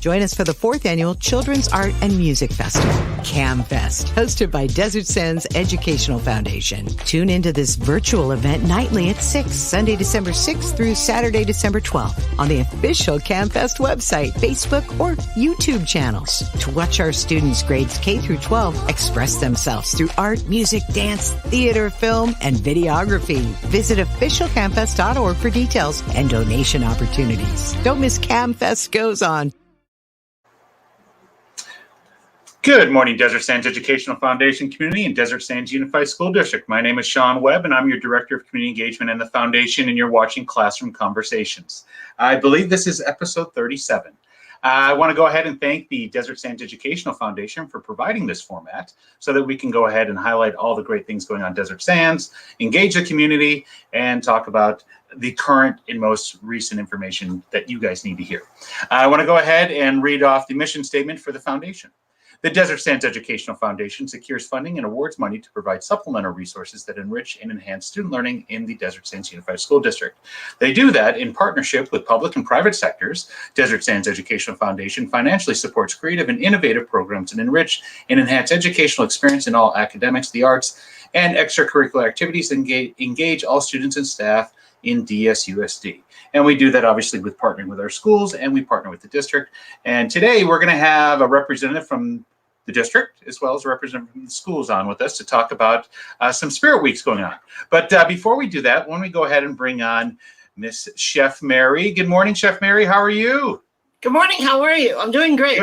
Join us for the 4th Annual Children's Art and Music Festival, CAMFest, hosted by Desert Sands Educational Foundation. Tune into this virtual event nightly at 6, Sunday, December 6th through Saturday, December 12th, on the official CAMFest website, Facebook, or YouTube channels. To watch our students grades K through 12 express themselves through art, music, dance, theater, film, and videography. Visit officialcamfest.org for details and donation opportunities. Don't miss CAMFest Goes On. Good morning, Desert Sands Educational Foundation community and Desert Sands Unified School District. My name is Sean Webb, and I'm your Director of Community Engagement in the Foundation, and you're watching Classroom Conversations. I believe this is episode 37. I want to go ahead and thank the Desert Sands Educational Foundation for providing this format so that we can go ahead and highlight all the great things going on Desert Sands, engage the community, and talk about the current and most recent information that you guys need to hear. I want to go ahead and read off the mission statement for the foundation. The Desert Sands Educational Foundation secures funding and awards money to provide supplemental resources that enrich and enhance student learning in the Desert Sands Unified School District. They do that in partnership with public and private sectors. Desert Sands Educational Foundation financially supports creative and innovative programs and enrich and enhance educational experience in all academics, the arts, and extracurricular activities, and engage all students and staff in DSUSD. And we do that obviously with partnering with our schools, and we partner with the district. And today we're going to have a representative from the district as well as a representative from the schools on with us to talk about some Spirit Weeks going on. But before we do that, why don't we go ahead and bring on Miss Chef Mary. Good morning, Chef Mary. How are you? Good morning. How are you? I'm doing great.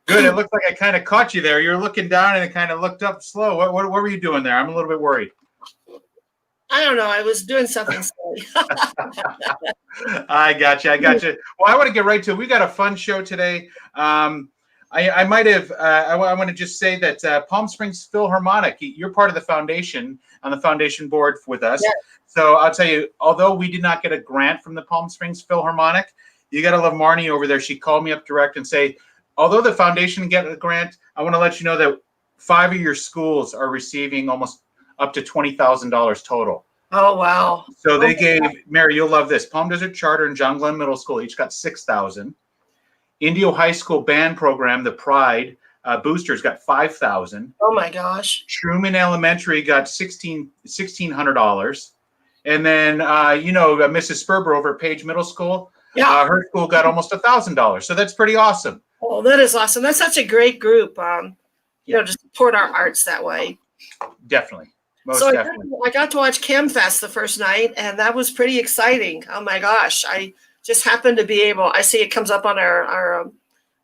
Good. It looked like I kind of caught you there. You were looking down and it kind of looked up slow. What were you doing there? I'm a little bit worried. I don't know. I was doing something silly. I got you. Well, I want to get right to it. We got a fun show today. I might have, I want to just say that Palm Springs Philharmonic, you're part of the foundation, on the foundation board with us. Yes. So I'll tell you, although we did not get a grant from the Palm Springs Philharmonic, you got to love Marnie over there. She called me up direct and say, although the foundation get a grant, I want to let you know that 5 of your schools are receiving almost up to $20,000 total. Oh, wow. So they gave, Mary, you'll love this. Palm Desert Charter and John Glenn Middle School each got $6,000. Indio High School band program, the Pride boosters, got $5,000. Oh my gosh! Truman Elementary got $1,600, and then Mrs. Sperber over at Page Middle School, her school got almost $1,000. So that's pretty awesome. Oh, that is awesome. That's such a great group. To support our arts that way. Definitely. Definitely. I got to watch CAMFest the first night, and that was pretty exciting. Oh my gosh! I just happened to be able, I see it comes up on our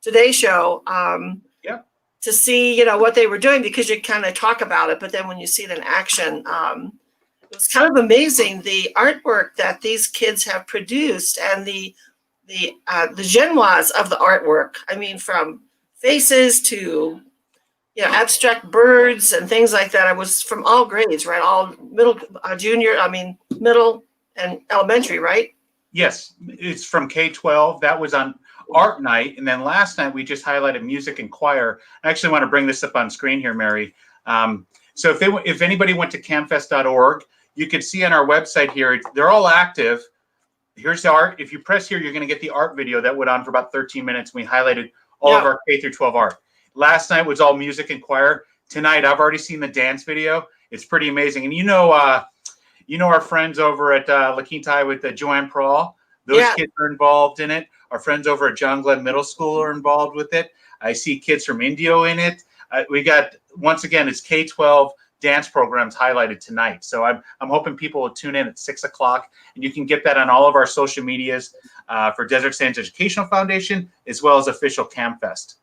Today show, to see, what they were doing, because you kind of talk about it, but then when you see it in action, it was kind of amazing, the artwork that these kids have produced and the genoise of the artwork. I mean, from faces to, abstract birds and things like that. I was from all grades, right? All middle and elementary, right? Yes, it's from K-12. That was on art night. And then last night, we just highlighted music and choir. I actually want to bring this up on screen here, Mary. So if anybody went to camfest.org, you could see on our website here, they're all active. Here's the art. If you press here, you're going to get the art video that went on for about 13 minutes. We highlighted all of our K through 12 art. Last night was all music and choir. Tonight, I've already seen the dance video. It's pretty amazing. And our friends over at La Quinta with Joanne Prawl, those kids are involved in it. Our friends over at John Glenn Middle School are involved with it. I see kids from Indio in it. We got, once again, it's K-12 dance programs highlighted tonight. So I'm hoping people will tune in at 6 o'clock, and you can get that on all of our social medias for Desert Sands Educational Foundation, as well as official CAMFest.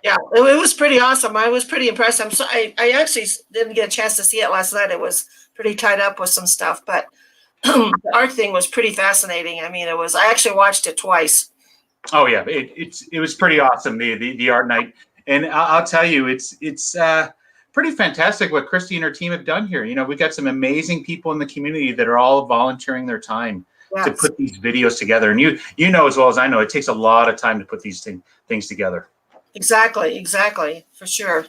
Yeah, it was pretty awesome. I was pretty impressed. I actually didn't get a chance to see it last night. It was pretty tied up with some stuff, but the art thing was pretty fascinating. I mean, I actually watched it twice. Oh yeah, it was pretty awesome, the art night. And I'll tell you, it's pretty fantastic what Christy and her team have done here. We got some amazing people in the community that are all volunteering their time to put these videos together. And you know as well as I know, it takes a lot of time to put these things together. Exactly, for sure.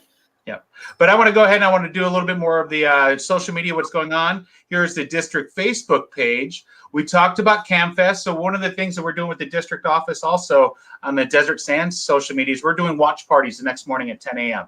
Yeah, but I want to go ahead and I want to do a little bit more of the social media, what's going on. Here's the district Facebook page. We talked about CamFest. So one of the things that we're doing with the district office also on the Desert Sands social media is we're doing watch parties the next morning at 10 a.m.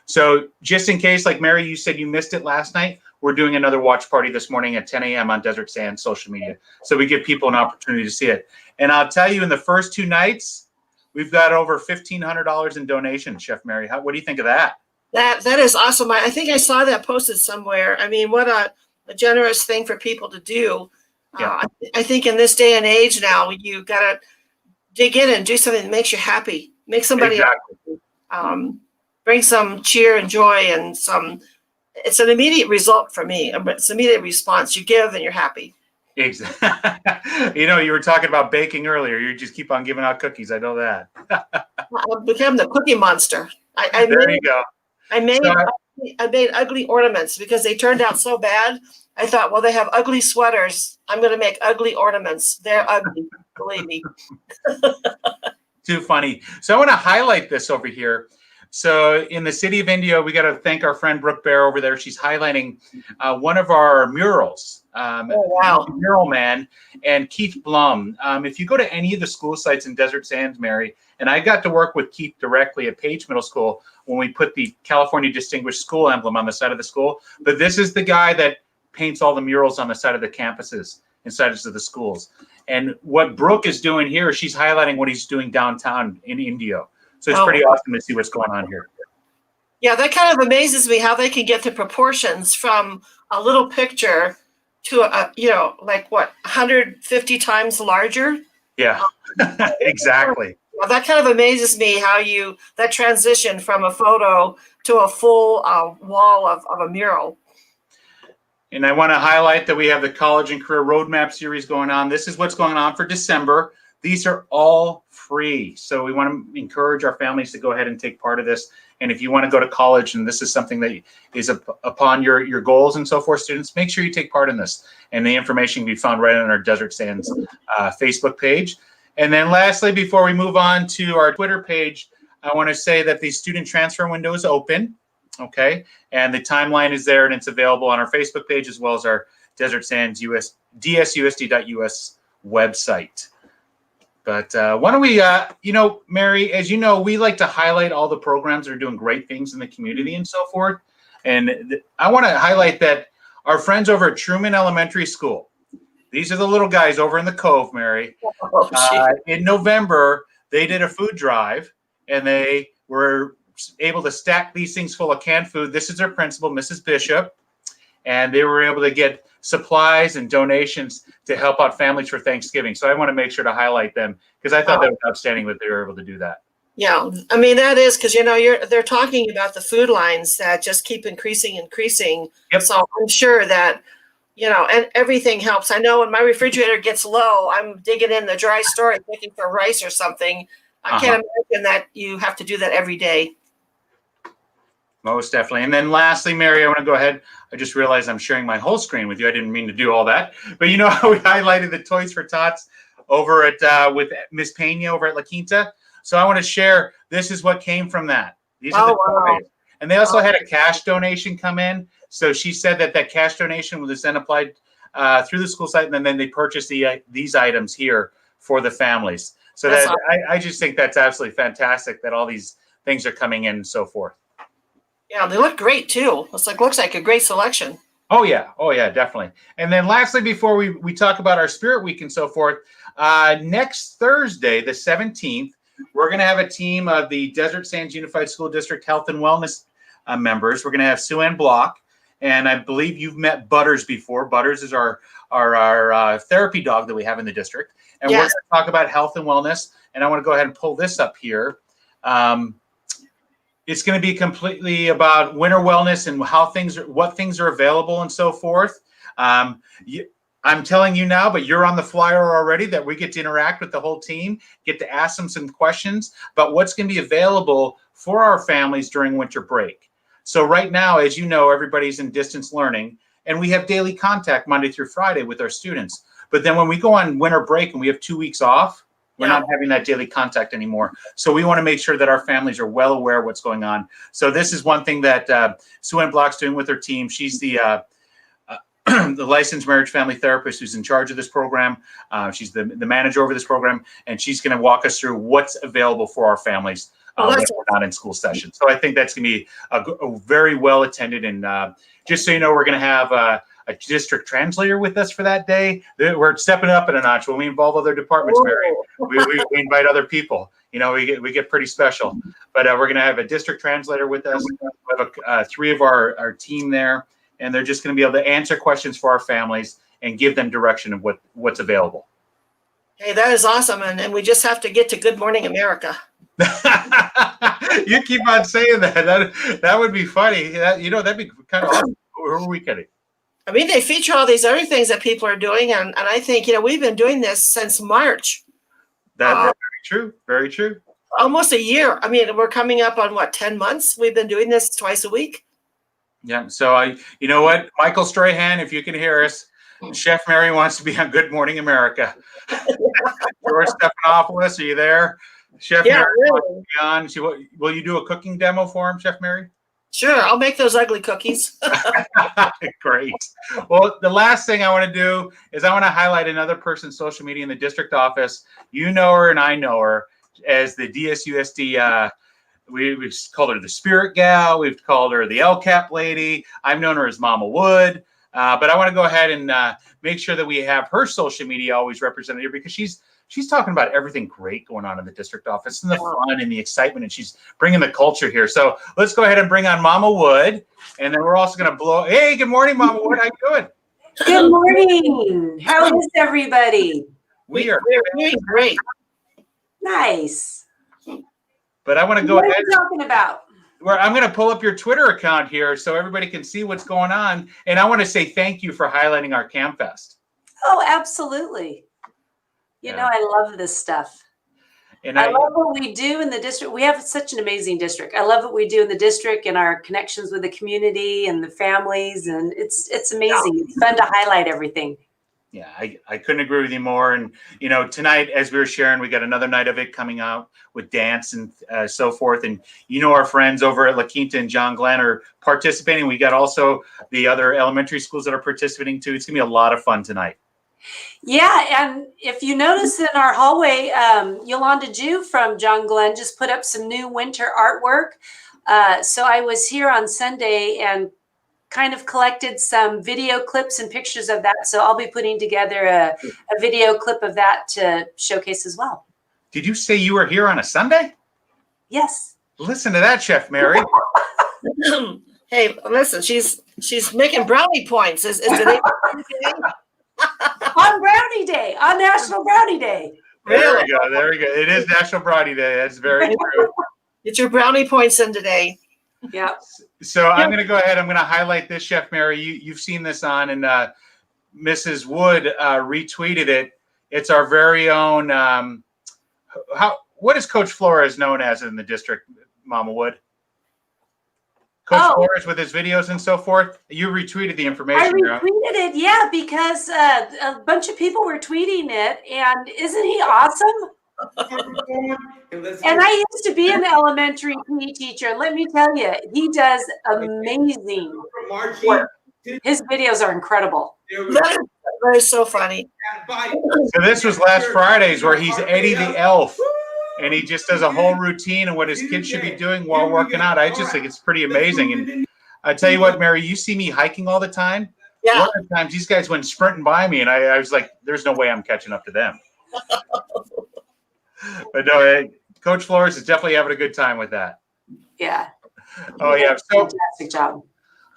So just in case, like Mary, you said you missed it last night, we're doing another watch party this morning at 10 a.m. on Desert Sands social media. So we give people an opportunity to see it. And I'll tell you, in the first 2 nights, we've got over $1,500 in donations, Chef Mary. What do you think of that? That is awesome. I think I saw that posted somewhere. I mean, what a generous thing for people to do. Yeah. I think in this day and age now, you got to dig in and do something that makes you happy. Make somebody happy. Bring some cheer and joy and it's an immediate result for me. It's an immediate response. You give and you're happy. Exactly. You were talking about baking earlier. You just keep on giving out cookies. I know that. I've become the cookie monster. There you go. I made ugly ornaments because they turned out so bad. I thought, well, they have ugly sweaters. I'm going to make ugly ornaments. They're ugly, believe me. Too funny. So I want to highlight this over here. So in the city of Indio, we got to thank our friend Brooke Bear over there. She's highlighting one of our murals. Oh, wow. Mural man and Keith Blum. If you go to any of the school sites in Desert Sands, Mary, and I got to work with Keith directly at Page Middle School when we put the California Distinguished School emblem on the side of the school. But this is the guy that paints all the murals on the side of the campuses inside of the schools. And what Brooke is doing here, she's highlighting what he's doing downtown in Indio. So it's pretty awesome to see what's going on here. Yeah, that kind of amazes me how they can get the proportions from a little picture to like what, 150 times larger? Yeah, exactly. Well, that kind of amazes me how that transition from a photo to a full wall of a mural. And I want to highlight that we have the College and Career Roadmap series going on. This is what's going on for December. These are all free. So we want to encourage our families to go ahead and take part of this. And if you want to go to college and this is something that is upon your goals and so forth, students, make sure you take part in this. And the information can be found right on our Desert Sands Facebook page. And then lastly, before we move on to our Twitter page, I want to say that the student transfer window is open. Okay. And the timeline is there and it's available on our Facebook page as well as our Desert Sands DSUSD.us website. But why don't we, Mary, as you know, we like to highlight all the programs that are doing great things in the community and so forth. And I want to highlight that our friends over at Truman Elementary School, these are the little guys over in the Cove, Mary. In November, they did a food drive and they were able to stack these things full of canned food. This is their principal, Mrs. Bishop. And they were able to get supplies and donations to help out families for Thanksgiving. So I want to make sure to highlight them because I thought that was outstanding that they were able to do that. Yeah, I mean, that is because, they're talking about the food lines that just keep increasing. Yep. So I'm sure that, and everything helps. I know when my refrigerator gets low, I'm digging in the dry storage looking for rice or something. I can't imagine that you have to do that every day. Most definitely. And then lastly, Mary, I want to go ahead. I just realized I'm sharing my whole screen with you. I didn't mean to do all that. But you know how we highlighted the Toys for Tots over at with Miss Pena over at La Quinta? So I want to share, this is what came from that. These are the toys. And they also had a cash donation come in. So she said that cash donation was then applied through the school site, and then they purchased these items here for the families. So that, awesome. I just think that's absolutely fantastic that all these things are coming in and so forth. Yeah, they look great too. Looks like a great selection. Oh yeah, definitely. And then lastly, before we talk about our Spirit Week and so forth, next Thursday, the 17th, we're going to have a team of the Desert Sands Unified School District Health and Wellness members. We're going to have Sue Ann Block, and I believe you've met Butters before. Butters is our therapy dog that we have in the district, and we're going to talk about health and wellness. And I want to go ahead and pull this up here. It's going to be completely about winter wellness and what things are available and so forth. I'm telling you now, but you're on the flyer already, that we get to interact with the whole team, get to ask them some questions about what's going to be available for our families during winter break. So right now, as you know, everybody's in distance learning, and we have daily contact Monday through Friday with our students. But then when we go on winter break and we have 2 weeks off, we're not having that daily contact anymore. So we want to make sure that our families are well aware of what's going on. So this is one thing that Sue Ann Block's doing with her team. She's the the licensed marriage family therapist who's in charge of this program. She's the manager over this program, and she's going to walk us through what's available for our families when we're not in school session. So I think that's going to be a very well attended. And just so you know, we're going to have a district translator with us for that day. We're stepping up in a notch when we involve other departments, Mary. We invite other people. We get pretty special. But we're going to have a district translator with us. We have 3 of our team there, and they're just going to be able to answer questions for our families and give them direction of what's available. Hey, that is awesome. And we just have to get to Good Morning America. You keep on saying that. That would be funny. That'd be kind of awesome. Who are we kidding? I mean, they feature all these other things that people are doing. And I think, we've been doing this since March. That's very true. Very true. Almost a year. I mean, we're coming up on 10 months? We've been doing this twice a week. Yeah. So you know what, Michael Strahan, if you can hear us, Chef Mary wants to be on Good Morning America. George Stephanopoulos, are you there? Chef Mary wants to be on. Will you do a cooking demo for him, Chef Mary? Sure, I'll make those ugly cookies. Great. Well, the last thing I want to do is I want to highlight another person's social media in the district office. You know her and I know her as the DSUSD. We've called her the Spirit Gal. We've called her the LCAP lady. I've known her as Mama Wood. But I want to go ahead and make sure that we have her social media always represented here, because she's talking about everything great going on in the district office and the fun and the excitement, and she's bringing the culture here. So let's go ahead and bring on Mama Wood, and then we're also going to blow. Hey, good morning, Mama Wood. How you doing? Good morning. How is everybody? We're doing great. Nice. But I want to go ahead. What are you talking about? I'm going to pull up your Twitter account here so everybody can see what's going on. And I want to say thank you for highlighting our CamFest. Oh, absolutely. You know, I love this stuff. And I love what we do in the district. We have such an amazing district. I love what we do in the district and our connections with the community and the families. And it's amazing. It's fun to highlight everything. Yeah, I couldn't agree with you more. And, tonight, as we were sharing, we got another night of it coming out with dance and so forth. And, our friends over at La Quinta and John Glenn are participating. We got also the other elementary schools that are participating too. It's going to be a lot of fun tonight. Yeah. And if you notice in our hallway, Yolanda Jew from John Glenn just put up some new winter artwork. So I was here on Sunday and kind of collected some video clips and pictures of that. So I'll be putting together a video clip of that to showcase as well. Did you say you were here on a Sunday? Yes. Listen to that, Chef Mary. Hey, listen, she's making brownie points. Is today on Brownie Day, on National Brownie Day. There we go. There we go. It is National Brownie Day. That's very true. Get your brownie points in today. Yeah. So I'm going to go ahead. I'm going to highlight this, Chef Mary. You've seen this on, and Mrs. Wood retweeted it. It's our very own. What is Coach Flores known as in the district, Mama Wood? Coach Flores with his videos and so forth. You retweeted the information. I retweeted it, yeah, because a bunch of people were tweeting it, and isn't he awesome? And I used to be an elementary PE teacher, and let me tell you, he does amazing work. His videos are incredible. That is so funny. So this was last Friday's where he's Eddie the Elf, and he just does a whole routine and what his kids should be doing while working out. I just think it's pretty amazing. And I tell you what, Mary, you see me hiking all the time. Yeah. One of the times these guys went sprinting by me, and I was like, there's no way I'm catching up to them. But no, Coach Flores is definitely having a good time with that. Yeah. Oh, yeah. So fantastic job.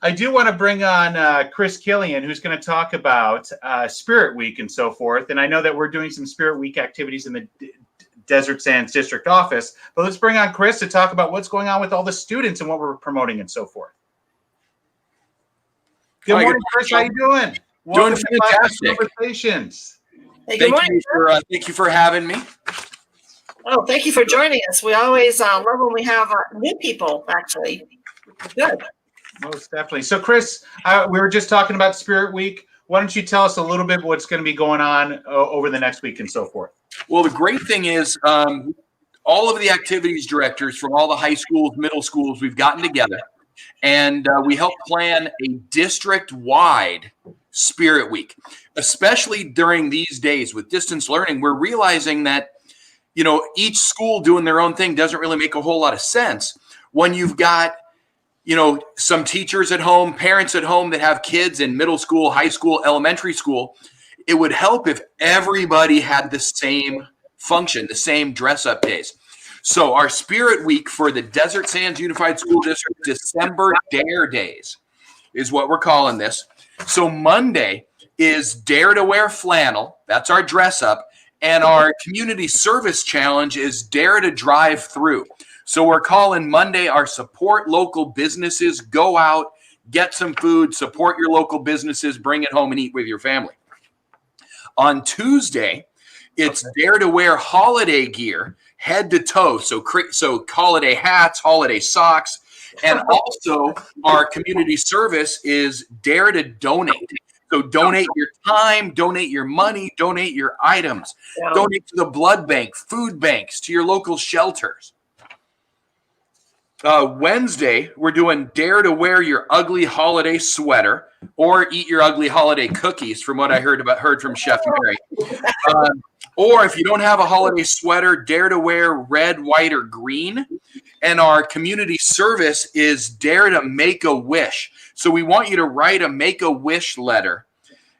I do want to bring on Chris Killian, who's going to talk about Spirit Week and so forth. And I know that we're doing some Spirit Week activities in the Desert Sands District Office. But let's bring on Chris to talk about what's going on with all the students and what we're promoting and so forth. Good morning, Chris. How you doing? Doing fantastic. Conversations. Hey, good morning. Thank you for having me. Oh, thank you for joining us. We always love when we have new people, actually. Good. Most definitely. So, Chris, we were just talking about Spirit Week. Why don't you tell us a little bit what's going to be going on over the next week and so forth? Well, the great thing is all of the activities directors from all the high schools, middle schools, we've gotten together, and we helped plan a district-wide Spirit Week, especially during these days with distance learning. We're realizing that, each school doing their own thing doesn't really make a whole lot of sense when you've got, some teachers at home, parents at home that have kids in middle school, high school, elementary school. It would help if everybody had the same function, the same dress up days. So our Spirit Week for the Desert Sands Unified School District, December Dare Days, is what we're calling this. So Monday is Dare to Wear Flannel. That's our dress up. And our community service challenge is Dare to Drive Through. So we're calling Monday our Support Local Businesses. Go out, get some food, support your local businesses, bring it home and eat with your family. On Tuesday, it's Dare to Wear holiday gear, head to toe. So holiday hats, holiday socks. And also our community service is Dare to Donate. So donate your time, donate your money, donate your items, donate to the blood bank, food banks, to your local shelters. Wednesday, we're doing Dare to Wear your ugly holiday sweater or eat your ugly holiday cookies, from what I heard from Chef Mary. Or if you don't have a holiday sweater, Dare to Wear red, white, or green. And our community service is Dare to Make a Wish. So we want you to write a Make-A-Wish letter.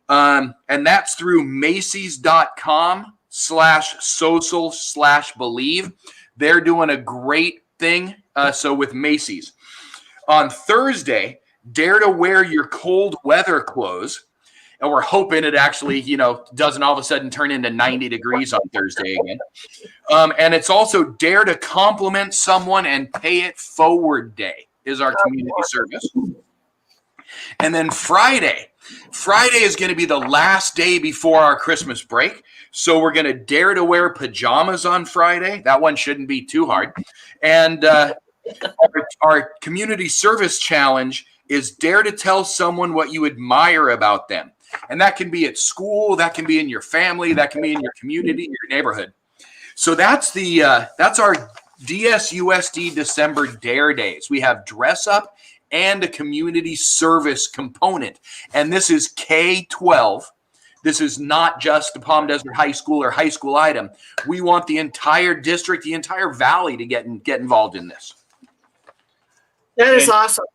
And that's through Macy's.com/social/believe. They're doing a great thing. So with Macy's. On Thursday, Dare to Wear your cold weather clothes. And we're hoping it actually, doesn't all of a sudden turn into 90 degrees on Thursday again. And it's also Dare to Compliment Someone and Pay It Forward Day is our community service. And then Friday is going to be the last day before our Christmas break. So we're going to Dare to Wear pajamas on Friday. That one shouldn't be too hard. And our community service challenge is Dare to Tell Someone what you admire about them. And that can be at school, that can be in your family, that can be in your community, your neighborhood. So that's our DSUSD December Dare Days. We have dress up and a community service component. And this is K-12. This is not just the Palm Desert High School or high school item. We want the entire district, the entire valley to get involved in this. That is awesome.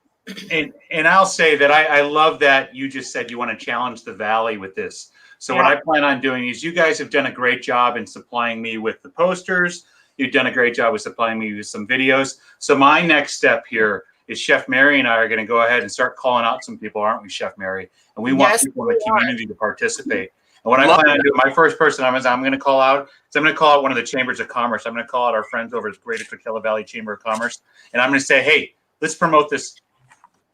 And I'll say that I love that you just said you want to challenge the valley with this. So what I plan on doing is, you guys have done a great job in supplying me with the posters. You've done a great job with supplying me with some videos. So my next step here is Chef Mary and I are going to go ahead and start calling out some people, aren't we, Chef Mary? And we want people in the community to participate. And what I plan on doing, my first person I'm going to call out, so I'm going to call out one of the chambers of commerce. I'm going to call out our friends over at Greater Coachella Valley Chamber of Commerce. And I'm going to say, hey, let's promote this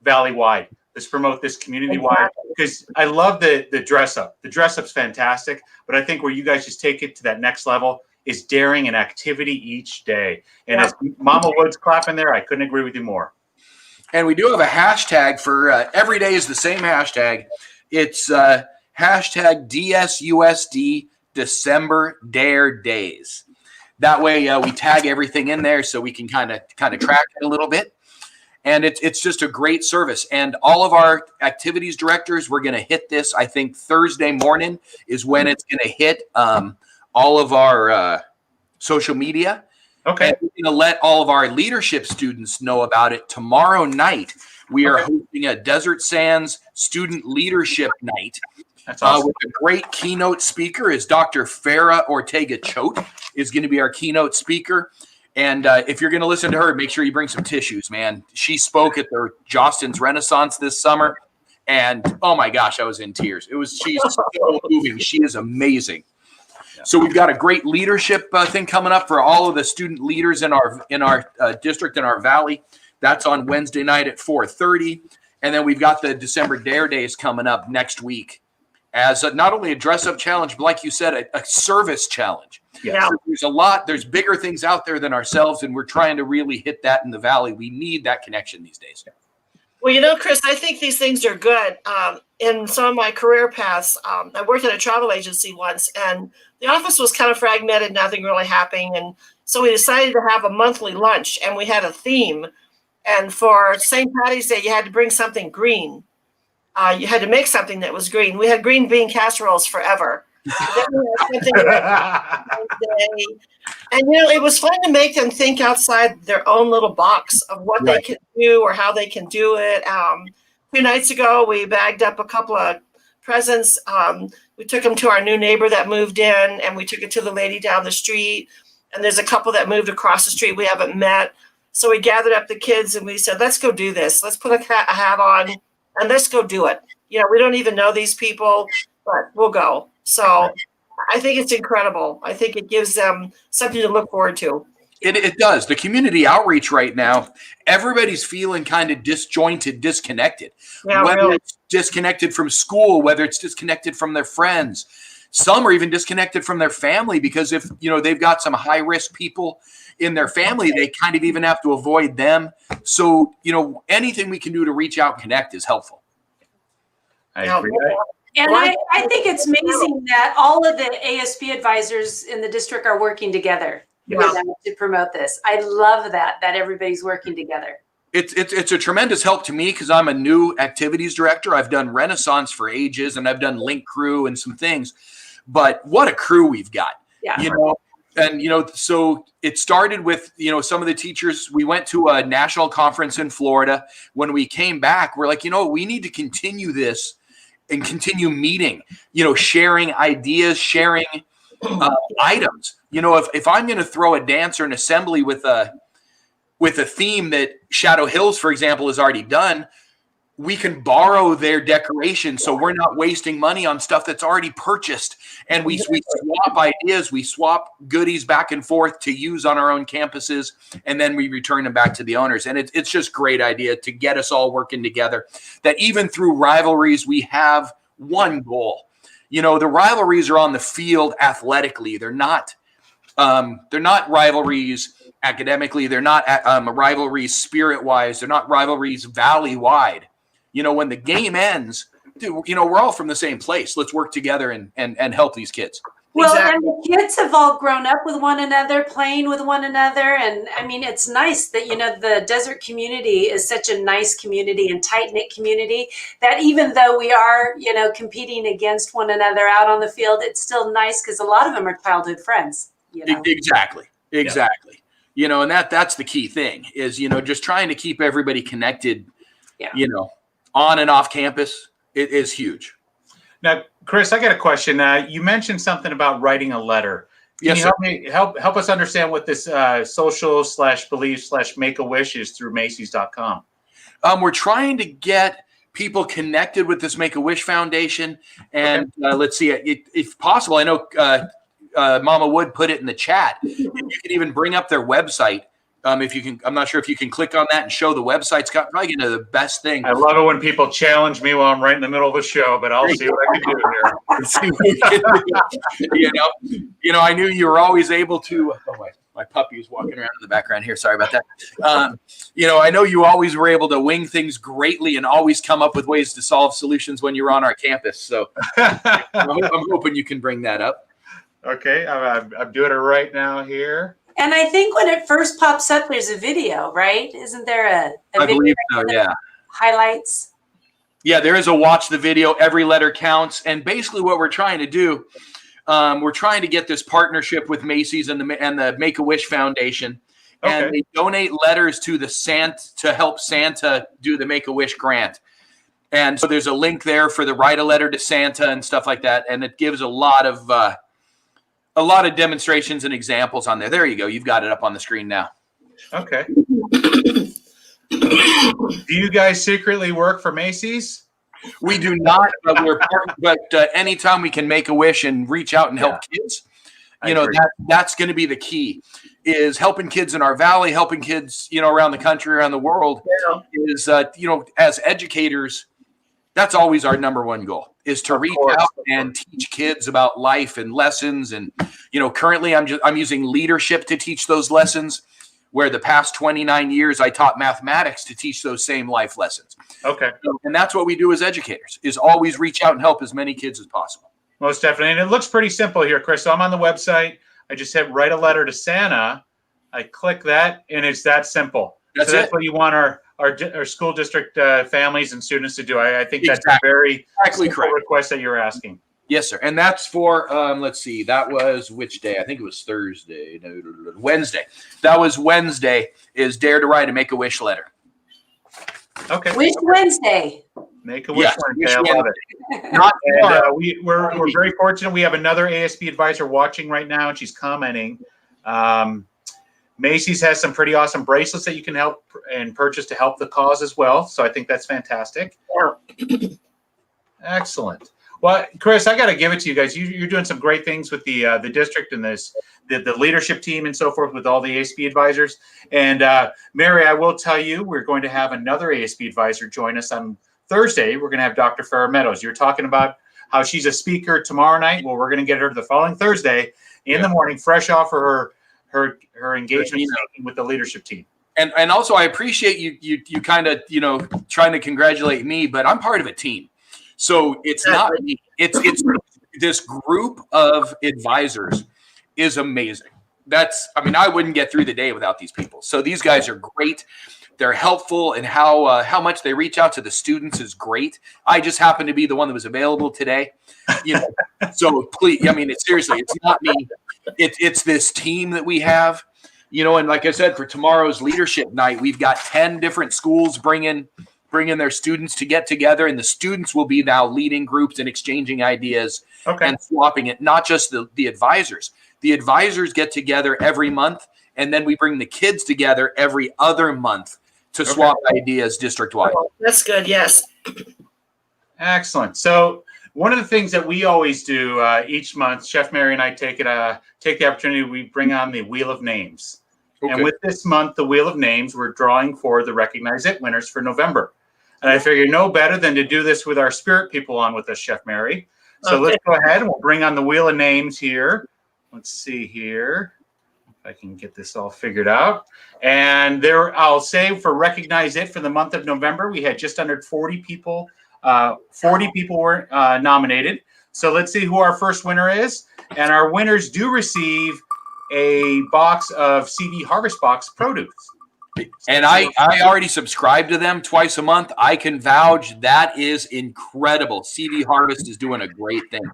valley-wide. Let's promote this community-wide, because I love the dress up. The dress up's fantastic, but I think where you guys just take it to that next level is daring and activity each day. And as Mama Wood's clapping there, I couldn't agree with you more. And we do have a hashtag for every day is the same hashtag. It's hashtag DSUSD December Dare Days. That way we tag everything in there so we can kind of track it a little bit. And it's just a great service. And all of our activities directors, we're going to hit this. I think Thursday morning is when it's going to hit all of our social media. Okay. And we're going to let all of our leadership students know about it. Tomorrow night, we are hosting a Desert Sands Student Leadership Night. That's awesome. With a great keynote speaker is Dr. Farah Ortega-Choate is going to be our keynote speaker. And if you're going to listen to her, make sure you bring some tissues, man. She spoke at the Jostens Renaissance this summer. And, oh, my gosh, I was in tears. She's so moving. She is amazing. So we've got a great leadership thing coming up for all of the student leaders in our district, in our valley. That's on Wednesday night at 4:30. And then we've got the December Dare Days coming up next week as not only a dress-up challenge, but like you said, a service challenge. Yeah. So there's bigger things out there than ourselves, and we're trying to really hit that in the valley. We need that connection these days. Well, Chris, I think these things are good. In some of my career paths, I worked at a travel agency once, and the office was kind of fragmented, nothing really happening. And so we decided to have a monthly lunch, and we had a theme. And for St. Patty's Day, you had to bring something green. you had to make something that was green. We had green bean casseroles forever. Then we had something day. And it was fun to make them think outside their own little box of what they can do or how they can do it. 2 nights ago, we bagged up a couple of presents. We took them to our new neighbor that moved in, and we took it to the lady down the street. And there's a couple that moved across the street we haven't met. So we gathered up the kids and we said, let's go do this. Let's put a hat on and let's go do it. We don't even know these people, but we'll go. So I think it's incredible. I think it gives them something to look forward to. It does. The community outreach right now, everybody's feeling kind of disjointed, disconnected. Yeah, whether really. it's disconnected from school, whether it's disconnected from their friends. Some are even disconnected from their family because if, they've got some high-risk people in their family, they kind of even have to avoid them. So, anything we can do to reach out and connect is helpful. I agree. And I think it's amazing that all of the ASP advisors in the district are working together to promote this. I love that everybody's working together. It's a tremendous help to me because I'm a new activities director. I've done Renaissance for ages and I've done Link Crew and some things. But what a crew we've got, so it started with, some of the teachers. We went to a national conference in Florida. When we came back, we're like, we need to continue this and continue meeting, sharing ideas, sharing items. If I'm going to throw a dance or an assembly with a theme that Shadow Hills, for example, has already done, we can borrow their decoration so we're not wasting money on stuff that's already purchased. And we swap ideas, we swap goodies back and forth to use on our own campuses, and then we return them back to the owners. And it's just great idea to get us all working together, that even through rivalries, we have one goal. The rivalries are on the field athletically. They're not rivalries academically. They're not rivalries spirit-wise. They're not rivalries valley-wide. When the game ends, we're all from the same place. Let's work together and help these kids. Well, and the kids have all grown up with one another, playing with one another. And I mean, it's nice that, the desert community is such a nice community and tight-knit community that even though we are, competing against one another out on the field, it's still nice because a lot of them are childhood friends. Exactly. And that's the key thing is, just trying to keep everybody connected, on and off campus. It is huge. Now, Chris, I got a question. You mentioned something about writing a letter. Can you help us understand what this social/believe/make-a-wish is through Macy's.com? We're trying to get people connected with this Make-A-Wish Foundation. And let's see, if possible, I know Mama Wood put it in the chat. You can even bring up their website. If you can, I'm not sure if you can click on that and show the website's got probably the best thing. I love it when people challenge me while I'm right in the middle of a show, but I'll see what I can do here. I knew you were always able to. Oh, my puppy is walking around in the background here. Sorry about that. I know you always were able to wing things greatly and always come up with ways to solve solutions when you're on our campus. So I'm hoping you can bring that up. Okay, I'm doing it right now here. And I think when it first pops up, there's a video, right? Isn't there a I video? believe so, yeah. Highlights? Yeah, there is a watch the video. Every letter counts. And basically what we're trying to do, we're trying to get this partnership with Macy's and the Make-A-Wish Foundation. Okay. And they donate letters to to help Santa do the Make-A-Wish grant. And so there's a link there for the write a letter to Santa and stuff like that. And it gives a lot of demonstrations and examples on there. There you go. You've got it up on the screen now. Okay. Do you guys secretly work for Macy's? We do not, but anytime we can make a wish and reach out and help kids, that's going to be the key, is helping kids in our valley, helping kids, around the country, around the world. Is, as educators, that's always our number one goal, is to reach out and teach kids about life and lessons. And, currently I'm using leadership to teach those lessons, where the past 29 years I taught mathematics to teach those same life lessons. Okay. And that's what we do as educators, is always reach out and help as many kids as possible. Most definitely. And it looks pretty simple here, Chris. So I'm on the website. I just hit write a letter to Santa. I click that and it's that simple. That's what you want our school district families and students to do. I think that's Exactly. a very Exactly simple correct. request that you're asking. Yes, sir. And that's for let's see, that was which day? I think it was Thursday. No, Wednesday. That was Wednesday. Is Dare to Write a Make-A-Wish letter. Okay. Which Wednesday? Make a wish Yes, Wednesday. I Wish love it. Not And we're very fortunate. We have another ASB advisor watching right now, and she's commenting. Macy's has some pretty awesome bracelets that you can help and purchase to help the cause as well. So I think that's fantastic. Yeah. Excellent. Well, Chris, I got to give it to you guys. You're doing some great things with the district and the leadership team and so forth with all the ASB advisors. And Mary, I will tell you, we're going to have another ASB advisor join us on Thursday. We're going to have Dr. Farrah Meadows. You're talking about how she's a speaker tomorrow night. Well, we're going to get her the following Thursday in the morning, fresh off her engagement with the leadership team. And also I appreciate you kind of, trying to congratulate me, but I'm part of a team. So it's not me. It's this group of advisors is amazing. I wouldn't get through the day without these people. So these guys are great. They're helpful, and how much they reach out to the students is great. I just happen to be the one that was available today. So please, seriously, it's not me. It's this team that we have, and like I said, for tomorrow's leadership night, we've got 10 different schools bringing their students to get together, and the students will be now leading groups and exchanging ideas and swapping it, not just the advisors. The advisors get together every month, and then we bring the kids together every other month to swap ideas district-wide. Oh, that's good, yes. Excellent. So one of the things that we always do each month, Chef Mary and I take the opportunity, we bring on the Wheel of Names. Okay. And with this month, the Wheel of Names, we're drawing for the Recognize It winners for November. And I figure no better than to do this with our spirit people on with us, Chef Mary. So let's go ahead and we'll bring on the Wheel of Names here. Let's see here. I can get this all figured out. And there, I'll say for Recognize It for the month of November, we had just under 40 people. 40 people were nominated. So let's see who our first winner is. And our winners do receive a box of CV Harvest Box produce. And I already subscribe to them twice a month. I can vouch that is incredible. CV Harvest is doing a great thing.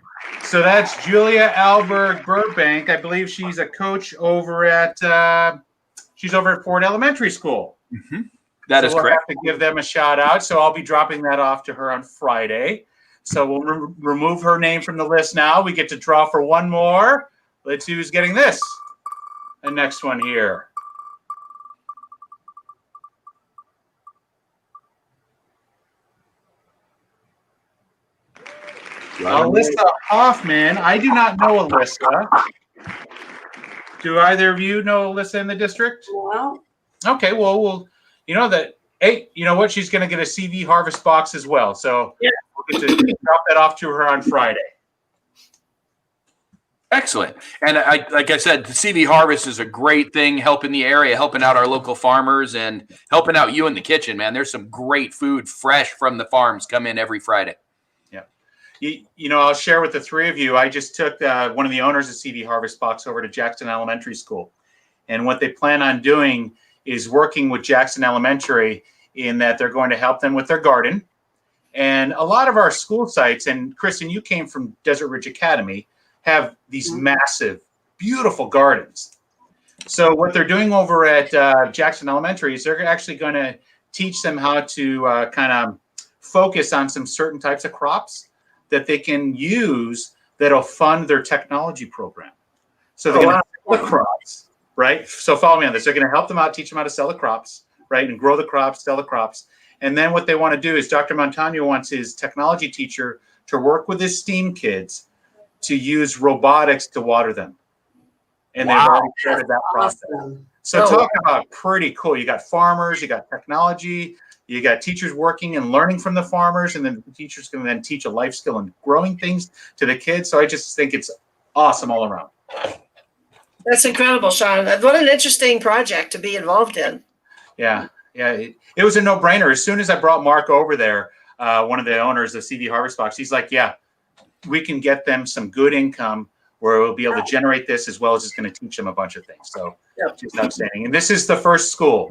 So that's Julia Alberg Burbank. I believe she's a coach over at Ford Elementary School. Mm-hmm. That is correct. We'll have to give them a shout out. So I'll be dropping that off to her on Friday. So we'll remove her name from the list now. We get to draw for one more. Let's see who's getting this. The next one here. Alyssa Hoffman. I do not know Alyssa. Do either of you know Alyssa in the district? Well, okay. Well, you know that. Hey, you know what? She's going to get a CV Harvest box as well. So we'll get to drop that off to her on Friday. Excellent. And like I said, the CV Harvest is a great thing, helping the area, helping out our local farmers, and helping out you in the kitchen, man. There's some great food fresh from the farms come in every Friday. I'll share with the three of you. I just took one of the owners of CV Harvest Box over to Jackson Elementary School. And what they plan on doing is working with Jackson Elementary in that they're going to help them with their garden. And a lot of our school sites, and Kristen, you came from Desert Ridge Academy, have these massive, beautiful gardens. So what they're doing over at Jackson Elementary is they're actually going to teach them how to kind of focus on some certain types of crops that they can use that'll fund their technology program. So they're going to sell the crops, right? So follow me on this. They're going to help them out, teach them how to sell the crops, right? And grow the crops, sell the crops. And then what they want to do is Dr. Montano wants his technology teacher to work with his STEAM kids to use robotics to water them. And they've already started that process. So talk about pretty cool. You got farmers, you got technology, you got teachers working and learning from the farmers, and then the teachers can then teach a life skill and growing things to the kids. So I just think it's awesome all around. That's incredible, Sean. What an interesting project to be involved in. Yeah. It was a no-brainer. As soon as I brought Mark over there, one of the owners of CV Harvest Box, he's like, yeah, we can get them some good income where we'll be able to generate this as well as it's going to teach them a bunch of things. So just outstanding. And this is the first school.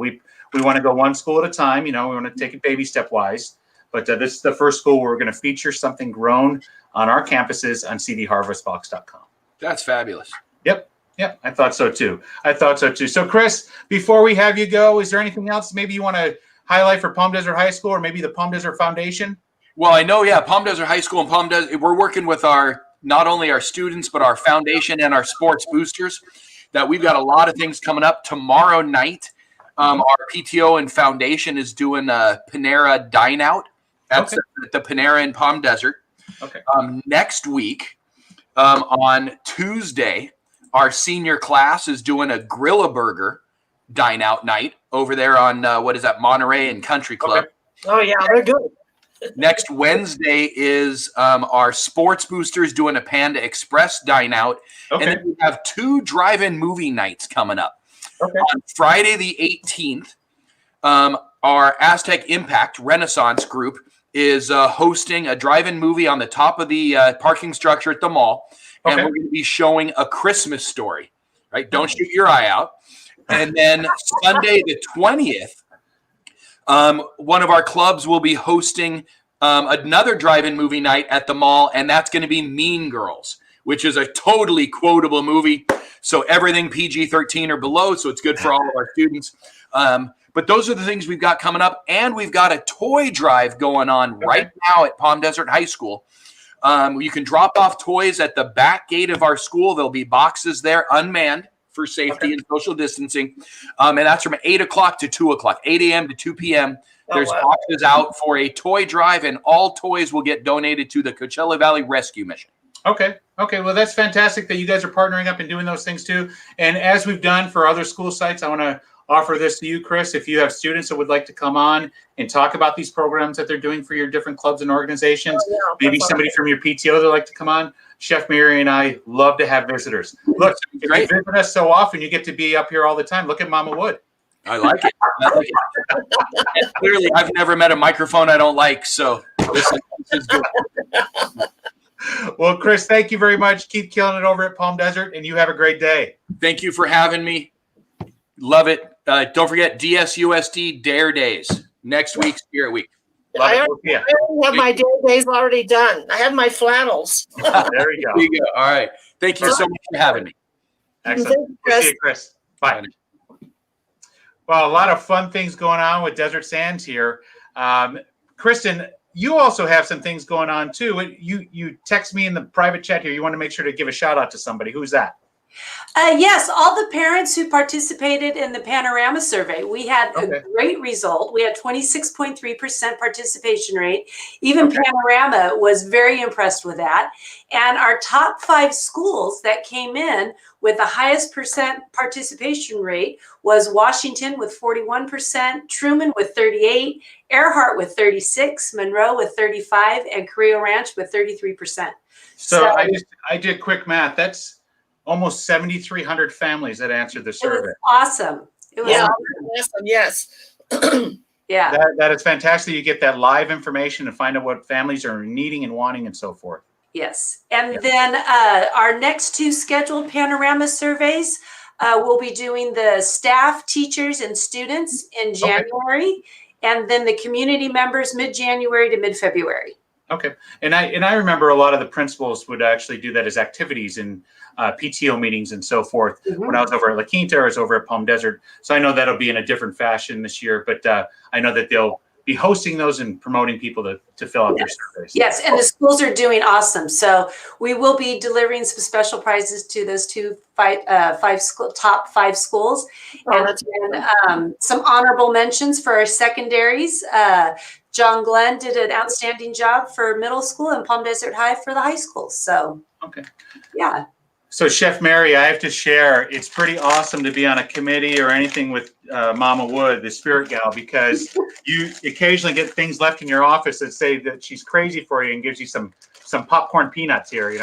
we want to go one school at a time. We want to take it baby step wise. But this is the first school where we're going to feature something grown on our campuses on cdharvestbox.com. That's fabulous. Yep, I thought so too. So, Chris, before we have you go, is there anything else maybe you want to highlight for Palm Desert High School or maybe the Palm Desert Foundation? Well, I know, Palm Desert High School and Palm Desert, we're working with not only our students, but our foundation and our sports boosters, that we've got a lot of things coming up tomorrow night. Our PTO and foundation is doing a Panera Dine Out at the Panera in Palm Desert. Okay. Next week, on Tuesday, our senior class is doing a Grill-A-Burger Dine Out night over there on, Monterey and Country Club. Okay. Oh, yeah, they're good. Next Wednesday is our sports boosters doing a Panda Express Dine Out. Okay. And then we have 2 drive-in movie nights coming up. Okay. On Friday the 18th, our Aztec Impact Renaissance group is hosting a drive-in movie on the top of the parking structure at the mall. And we're going to be showing A Christmas Story, right? Don't shoot your eye out. And then Sunday the 20th, one of our clubs will be hosting another drive-in movie night at the mall, and that's going to be Mean Girls, which is a totally quotable movie. So everything PG-13 or below, so it's good for all of our students. But those are the things we've got coming up, and we've got a toy drive going on right now at Palm Desert High School. You can drop off toys at the back gate of our school. There'll be boxes there unmanned for safety and social distancing. And that's from 8 o'clock to 2 o'clock, 8 a.m. to 2 p.m. There's boxes out for a toy drive, and all toys will get donated to the Coachella Valley Rescue Mission. Okay. Well, that's fantastic that you guys are partnering up and doing those things too. And as we've done for other school sites, I want to offer this to you, Chris. If you have students that would like to come on and talk about these programs that they're doing for your different clubs and organizations, maybe somebody from your PTO that would like to come on, Chef Mary and I love to have visitors. Look, if you visit us so often, you get to be up here all the time. Look at Mama Wood. I like it. And clearly, I've never met a microphone I don't like, so this is good. Well, Chris, thank you very much. Keep killing it over at Palm Desert, and you have a great day. Thank you for having me. Love it. Don't forget DSUSD Dare Days next week, Spirit Week. I already have my Dare Days already done. I have my flannels. There you go. There you go. All right. Thank you so much for having me. Excellent. Good to see you, Chris. Bye. Well, a lot of fun things going on with Desert Sands here. Kristen, you also have some things going on too. You text me in the private chat here. You want to make sure to give a shout out to somebody. Who's that? Yes, all the parents who participated in the Panorama survey. We had a great result. We had 26.3% participation rate. Even Panorama was very impressed with that. And our top 5 schools that came in with the highest percent participation rate was Washington with 41%, Truman with 38%, Earhart with 36%, Monroe with 35%, and Carrillo Ranch with 33%. So I did quick math. That's almost 7,300 families that answered the survey. It was awesome. It was awesome. Yes. Yeah. That is fantastic. You get that live information and find out what families are needing and wanting and so forth. Yes. And then our next 2 scheduled Panorama surveys, we'll be doing the staff, teachers, and students in January, and then the community members mid-January to mid-February. Okay. And I remember a lot of the principals would actually do that as activities in PTO meetings and so forth. When I was over at La Quinta, I was over at Palm Desert. So I know that'll be in a different fashion this year, but I know that they'll be hosting those and promoting people to fill out their surveys. Yes, and the schools are doing awesome. So we will be delivering some special prizes to those top 5 schools. And some honorable mentions for our secondaries. John Glenn did an outstanding job for middle school and Palm Desert High for the high school. So, yeah. So Chef Mary, I have to share, it's pretty awesome to be on a committee or anything with Mama Wood, the spirit gal, because you occasionally get things left in your office that say that she's crazy for you and gives you some popcorn peanuts here,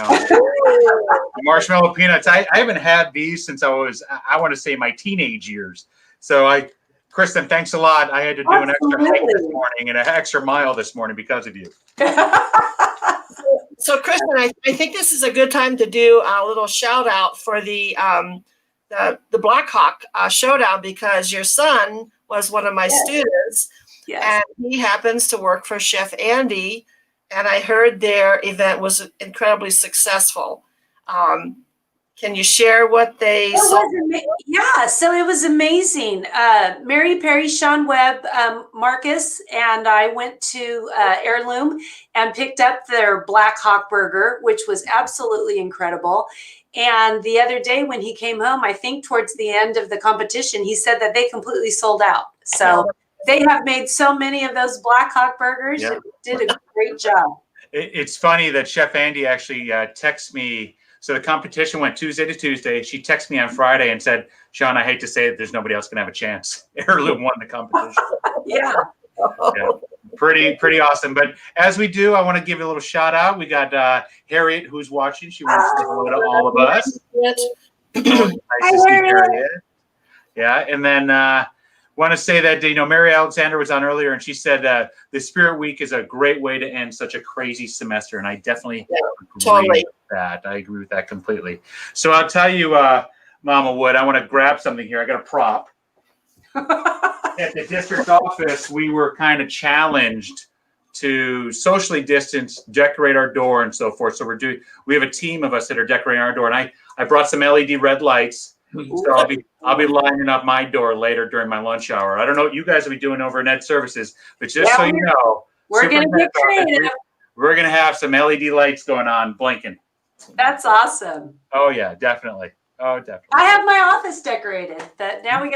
marshmallow peanuts. I haven't had these since I want to say my teenage years. So Kristen, thanks a lot. I had to do an extra hike this morning and an extra mile this morning because of you. So, Kristen, I think this is a good time to do a little shout out for the Blackhawk showdown, because your son was one of my students. Yes. And he happens to work for Chef Andy. And I heard their event was incredibly successful. Can you share what they saw? Yeah, so it was amazing. Mary Perry, Sean Webb, Marcus, and I went to Heirloom and picked up their Black Hawk burger, which was absolutely incredible. And the other day when he came home, I think towards the end of the competition, he said that they completely sold out. So they have made so many of those Black Hawk burgers. Yeah. It did a great job. It's funny that Chef Andy actually texted me. So the competition went Tuesday to Tuesday. She texted me on Friday and said, Sean, I hate to say it, there's nobody else going to have a chance. Heirloom won the competition. Yeah. Yeah. Pretty awesome. But as we do, I want to give you a little shout out. We got Harriet who's watching. She wants to say hello to all of us. Nice to see Harriet. Yeah. And then want to say that, Mary Alexander was on earlier and she said the Spirit Week is a great way to end such a crazy semester. And I definitely agree with that. I agree with that completely. So I'll tell you, Mama Wood, I want to grab something here. I got a prop. At the district office, we were kind of challenged to socially distance, decorate our door and so forth. So we have a team of us that are decorating our door. And I brought some LED red lights. So I'll be lining up my door later during my lunch hour. I don't know what you guys will be doing over in Ed Services, but just so you know, we're going to get creative. We're going to have some LED lights going on, blinking. That's awesome. Oh yeah, definitely. Oh, definitely. I have my office decorated. That now we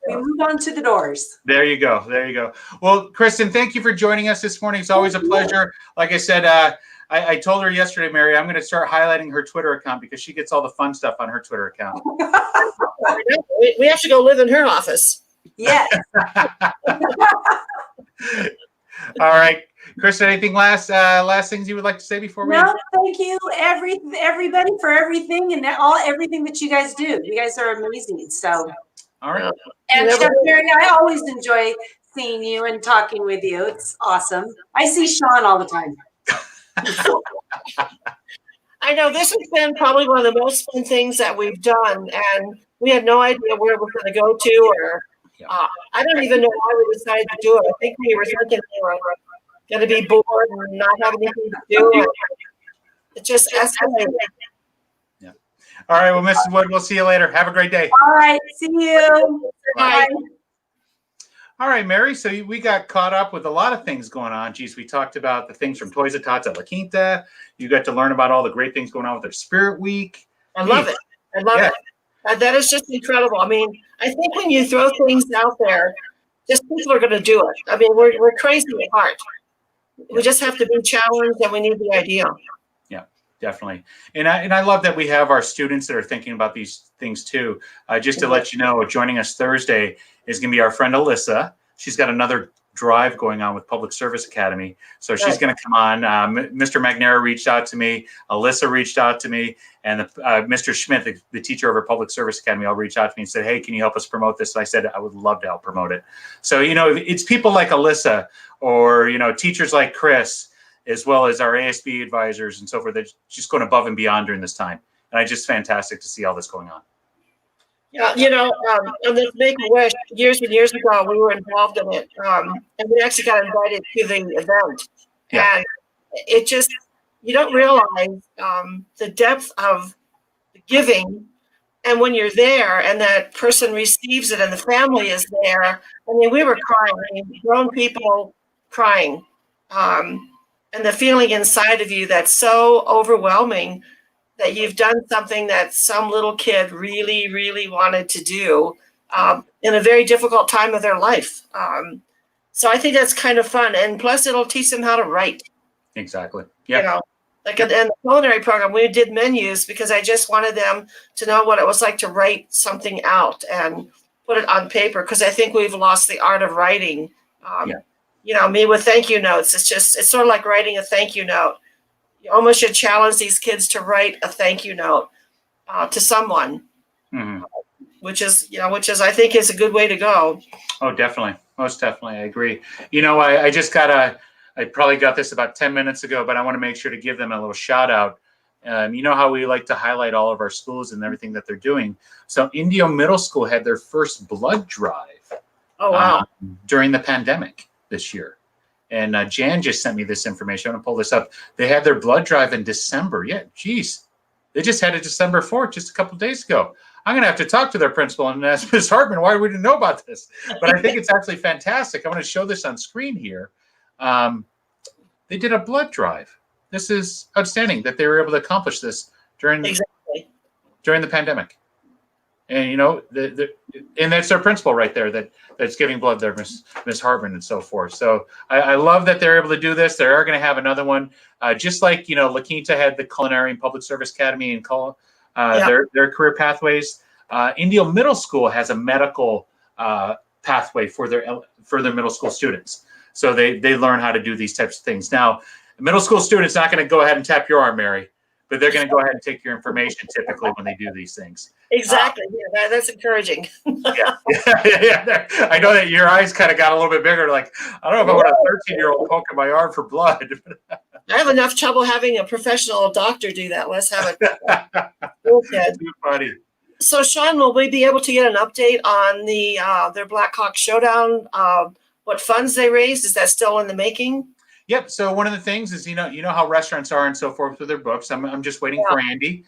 move on to the doors. There you go. There you go. Well, Kristen, thank you for joining us this morning. It's always a pleasure. Like I said, I told her yesterday, Mary, I'm going to start highlighting her Twitter account because she gets all the fun stuff on her Twitter account. We have to go live in her office. Yes. All right. Kristen, anything last things you would like to say before we? No, thank you, everybody, for everything and everything that you guys do. You guys are amazing. So, all right. And Chef Mary, I always enjoy seeing you and talking with you. It's awesome. I see Sean all the time. I know this has been probably one of the most fun things that we've done, and we had no idea where we're going to go to, or I don't even know why we decided to do it. I think we were thinking we were going to be bored and not have anything to do. And it just escalated. Yeah. All right. Well, Mrs. Wood, we'll see you later. Have a great day. All right. See you. Bye. All right, Mary. So we got caught up with a lot of things going on. Geez, we talked about the things from Toys at Tots at La Quinta. You got to learn about all the great things going on with their Spirit Week. I love it. I love it. That is just incredible. I mean, I think when you throw things out there, just people are going to do it. I mean, we're crazy at heart. We just have to be challenged, and we need the idea. Yeah, definitely. And I love that we have our students that are thinking about these things too. Just to let you know, joining us Thursday is going to be our friend Alyssa. She's got another drive going on with Public Service Academy. So she's going to come on. Mr. Magnera reached out to me. Alyssa reached out to me. And Mr. Schmidt, the teacher of our Public Service Academy, all reached out to me and said, hey, can you help us promote this? And I said, I would love to help promote it. So, it's people like Alyssa or, teachers like Chris, as well as our ASB advisors and so forth, that's just going above and beyond during this time. And it's just fantastic to see all this going on. Yeah, on this Make-A-Wish, years and years ago, we were involved in it, and we actually got invited to the event. Yeah. And it just, you don't realize the depth of giving, and when you're there and that person receives it and the family is there, I mean, we were crying, grown people crying, and the feeling inside of you that's so overwhelming that you've done something that some little kid really, really wanted to do in a very difficult time of their life. So I think that's kind of fun. And plus, it'll teach them how to write. Exactly. Yeah. Like in the culinary program, we did menus because I just wanted them to know what it was like to write something out and put it on paper, because I think we've lost the art of writing. Me with thank you notes. It's sort of like writing a thank you note. You almost should challenge these kids to write a thank you note to someone, which is I think is a good way to go. Oh, definitely. Most definitely. I agree. I probably got this about 10 minutes ago, but I want to make sure to give them a little shout out. You know how we like to highlight all of our schools and everything that they're doing. So Indio Middle School had their first blood drive Oh, wow. During the pandemic this year. And Jan just sent me this information. I'm going to pull this up. They had their blood drive in December. Yeah, geez. They just had it December 4th, just a couple of days ago. I'm going to have to talk to their principal and ask Ms. Hartman why we didn't know about this. But I think it's actually fantastic. I'm going to show this on screen here. They did a blood drive. This is outstanding that they were able to accomplish this during the pandemic. And, you know, and that's their principal right there that's giving blood there, Miss Hartman and so forth. So I love that they're able to do this. They are going to have another one. Just like, you know, La Quinta had the Culinary and Public Service Academy and their career pathways. Indio Middle School has a medical pathway for their middle school students. So they learn how to do these types of things. Now, a middle school student's not going to go ahead and tap your arm, Mary, but they're going to go ahead and take your information typically when they do these things. Exactly. Yeah, that's encouraging. Yeah. I know that your eyes kind of got a little bit bigger. Like, I don't know if I want a 13-year-old poking my arm for blood. I have enough trouble having a professional doctor do that. Let's have a little kid. Too funny. So, Sean, will we be able to get an update on their Black Hawk Showdown? What funds they raised? Is that still in the making? Yep. So one of the things is, you know how restaurants are and so forth with their books. I'm just waiting for Andy.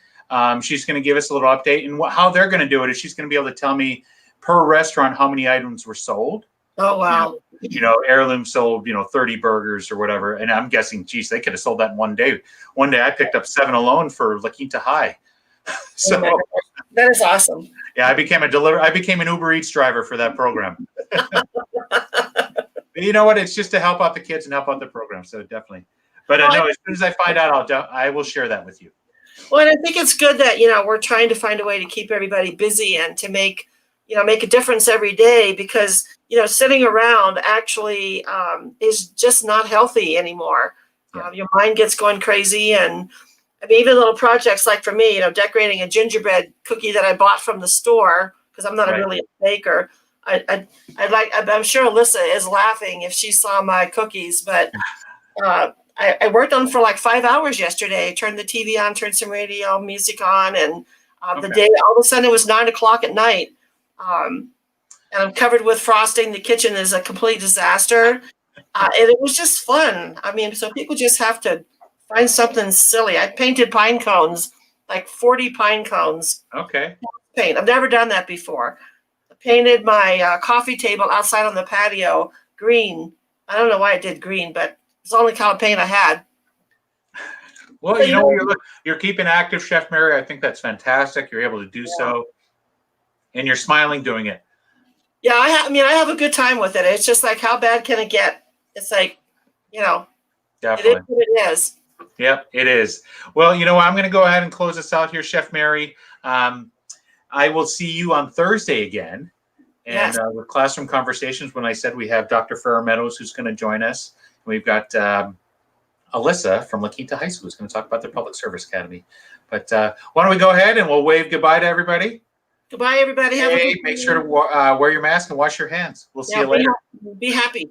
She's going to give us a little update, and how they're going to do it is she's going to be able to tell me per restaurant how many items were sold. Oh, wow. You know, Heirloom sold, 30 burgers or whatever. And I'm guessing, geez, they could have sold that in one day. One day I picked up 7 alone for La Quinta High. So that is awesome. Yeah, I became an Uber Eats driver for that program. You know what? It's just to help out the kids and help out the program. So definitely. But no, as soon as I find out, I will share that with you. Well, and I think it's good that, we're trying to find a way to keep everybody busy and to make a difference every day, because, sitting around actually is just not healthy anymore. Yeah. Your mind gets going crazy. And I mean, even little projects like for me, decorating a gingerbread cookie that I bought from the store, because I'm not really a baker. I'm sure Alyssa is laughing if she saw my cookies, but I worked on them for like 5 hours yesterday. Turned the TV on, turned some radio music on, and the day all of a sudden it was 9 o'clock at night, and I'm covered with frosting. The kitchen is a complete disaster, and it was just fun. I mean, so people just have to find something silly. I painted pine cones, like 40 pine cones. Okay. Paint. I've never done that before. Painted my coffee table outside on the patio green. I don't know why I did green, but it's the only color paint I had. Well, you're keeping active, Chef Mary. I think that's fantastic. You're able to do so, and you're smiling doing it. Yeah, I have a good time with it. It's just like, how bad can it get? It's like, Definitely. It is what it is. Yep, it is. Well, I'm going to go ahead and close this out here, Chef Mary. I will see you on Thursday again. And with Classroom Conversations, when I said we have Dr. Farrah Meadows who's going to join us. We've got Alyssa from La Quinta High School who's going to talk about their Public Service Academy. But why don't we go ahead and we'll wave goodbye to everybody. Goodbye, everybody. Hey, make sure to wear your mask and wash your hands. We'll see you later. Be happy.